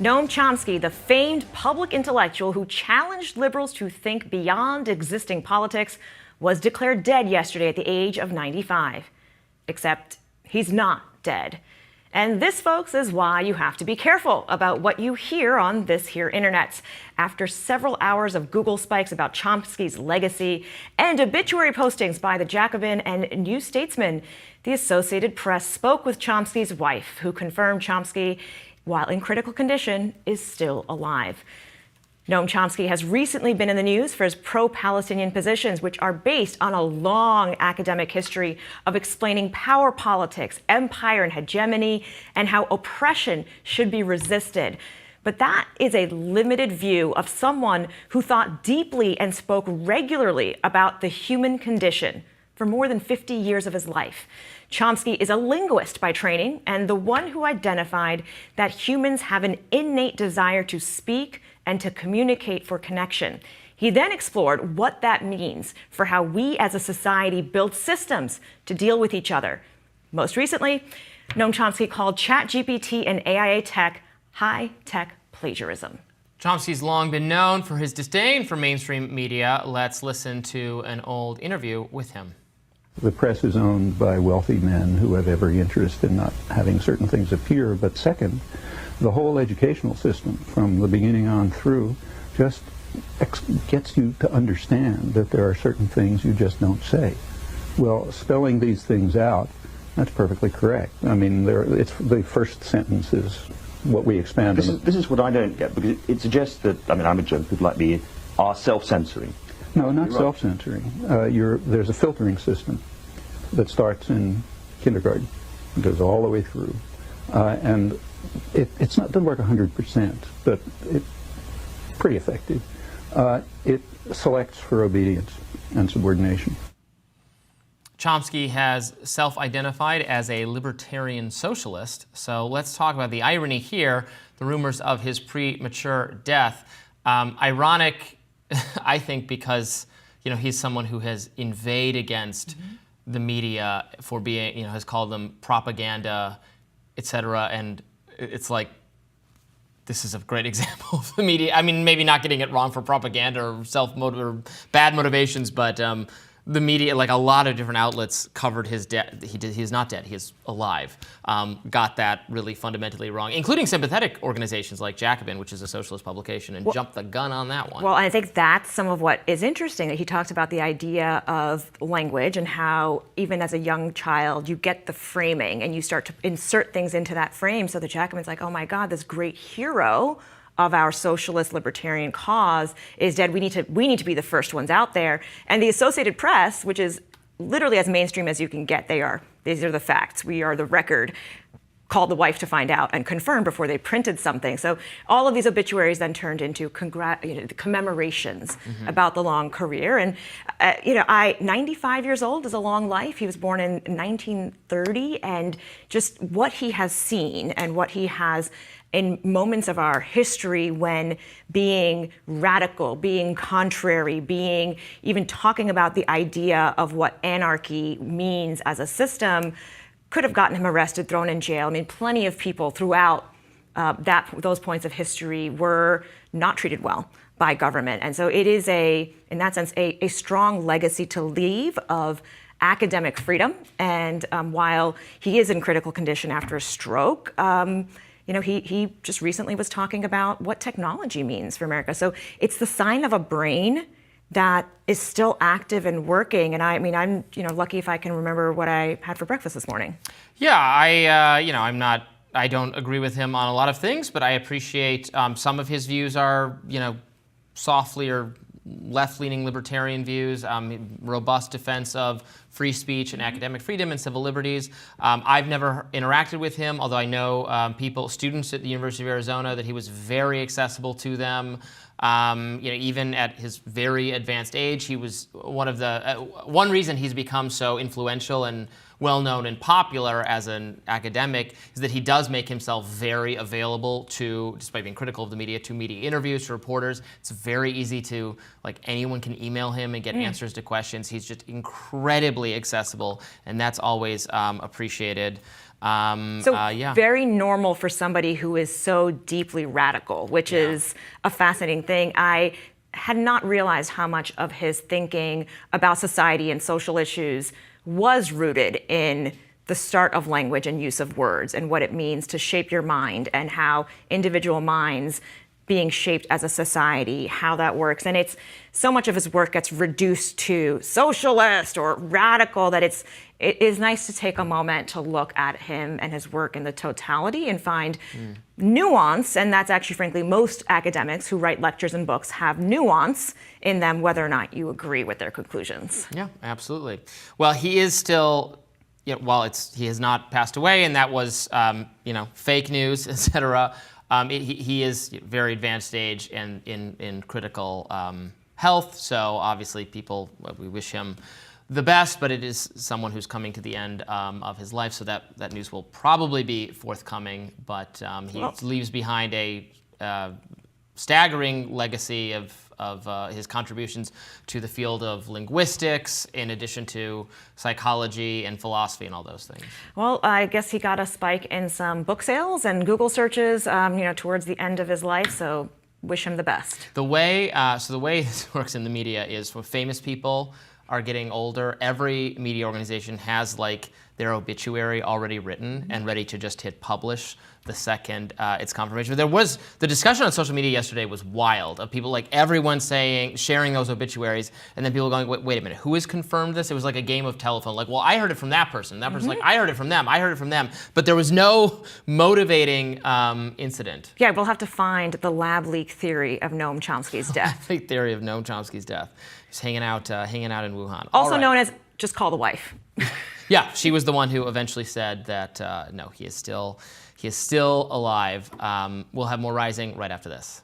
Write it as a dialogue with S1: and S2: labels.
S1: Noam Chomsky, the famed public intellectual who challenged liberals to think beyond existing politics, was declared dead yesterday at the age of 95. Except he's not dead. And this, folks, is why you have to be careful about what you hear on this here internet. After several hours of Google spikes about Chomsky's legacy and obituary postings by the Jacobin and New Statesman, the Associated Press spoke with Chomsky's wife, who confirmed Chomsky, while in critical condition, is still alive. Noam Chomsky has recently been in the news for his pro-Palestinian positions, which are based on a long academic history of explaining power politics, empire and hegemony, and how oppression should be resisted. But that is a limited view of someone who thought deeply and spoke regularly about the human condition for more than 50 years of his life. Chomsky is a linguist by training and the one who identified that humans have an innate desire to speak and to communicate for connection. He then explored what that means for how we as a society build systems to deal with each other. Most recently, Noam Chomsky called ChatGPT and AIA tech high-tech plagiarism.
S2: Chomsky's long been known for his disdain for mainstream media. Let's listen to an old interview with him.
S3: The press is owned by wealthy men who have every interest in not having certain things appear. But second, the whole educational system from the beginning on through just gets you to understand that there are certain things you just don't say. Well, spelling these things out, that's perfectly correct. I mean, it's the first sentence is what we expand on.
S4: This is what I don't get, because it suggests that, I mean, I'm a joke, people like me are self-censoring.
S3: No, not self-censoring. There's a filtering system that starts in kindergarten and goes all the way through. And it doesn't work 100%, but it's pretty effective. It selects for obedience and subordination.
S2: Chomsky has self-identified as a libertarian socialist. So let's talk about the irony here, the rumors of his premature death. Ironic, I think, because he's someone who has inveighed against the media for being, has called them propaganda, etc. And it's like, this is a great example of the media. I mean, maybe not getting it wrong for propaganda or or bad motivations, but the media, like a lot of different outlets, covered his death. He's not dead. He is alive. Got that really fundamentally wrong, including sympathetic organizations like Jacobin, which is a socialist publication, and jumped the gun on that one.
S1: Well, I think that's some of what is interesting, that he talked about the idea of language and how even as a young child, you get the framing and you start to insert things into that frame. So the Jacobin's like, oh my God, this great hero of our socialist libertarian cause is dead. We need to be the first ones out there. And the Associated Press, which is literally as mainstream as you can get, these are the facts. We are the record. Called the wife to find out and confirm before they printed something. So all of these obituaries then turned into commemorations about the long career. And 95 years old is a long life. He was born in 1930, and just what he has seen and what he has in moments of our history when being radical, being contrary, being even talking about the idea of what anarchy means as a system, could have gotten him arrested, thrown in jail. I mean, plenty of people throughout those points of history were not treated well by government. And so it is in that sense, a strong legacy to leave of academic freedom. And while he is in critical condition after a stroke, he just recently was talking about what technology means for America. So it's the sign of a brain that is still active and working. And I'm lucky if I can remember what I had for breakfast this morning.
S2: Yeah, I don't agree with him on a lot of things, but I appreciate some of his views are, softly or left-leaning libertarian views, robust defense of free speech and academic freedom and civil liberties. I've never interacted with him, although I know students at the University of Arizona, that he was very accessible to them. Even at his very advanced age, he was one reason he's become so influential and well known and popular as an academic is that he does make himself very available to, despite being critical of the media, to media interviews, to reporters. It's very easy to, like, anyone can email him and get answers to questions. He's just incredibly accessible, and that's always appreciated.
S1: Very normal for somebody who is so deeply radical, which is a fascinating thing. I had not realized how much of his thinking about society and social issues was rooted in the start of language and use of words and what it means to shape your mind and how individual minds being shaped as a society, how that works. And it's so much of his work gets reduced to socialist or radical that it is nice to take a moment to look at him and his work in the totality and find nuance. And that's actually, frankly, most academics who write lectures and books have nuance in them, whether or not you agree with their conclusions.
S2: Yeah, absolutely. Well, he is still, while he has not passed away, and that was, fake news, etc. He is very advanced age and in critical health, so obviously we wish him the best, but it is someone who's coming to the end of his life, so that news will probably be forthcoming, but he leaves behind a staggering legacy of his contributions to the field of linguistics, in addition to psychology and philosophy and all those things. Well,
S1: I guess he got a spike in some book sales and Google searches, towards the end of his life. So wish him the best.
S2: The way this works in the media is when famous people are getting older, every media organization has their obituary already written and ready to just hit publish the second it's confirmation. The discussion on social media yesterday was wild, of people everyone sharing those obituaries, and then people going, wait a minute, who has confirmed this? It was like a game of telephone. Well, I heard it from that person. That person's I heard it from them. I heard it from them. But there was no motivating incident.
S1: Yeah, we'll have to find the lab leak theory of Noam Chomsky's death.
S2: The theory of Noam Chomsky's death. He's hanging out in Wuhan.
S1: Also known as just call the wife.
S2: Yeah, she was the one who eventually said that no, he is still alive. We'll have more Rising right after this.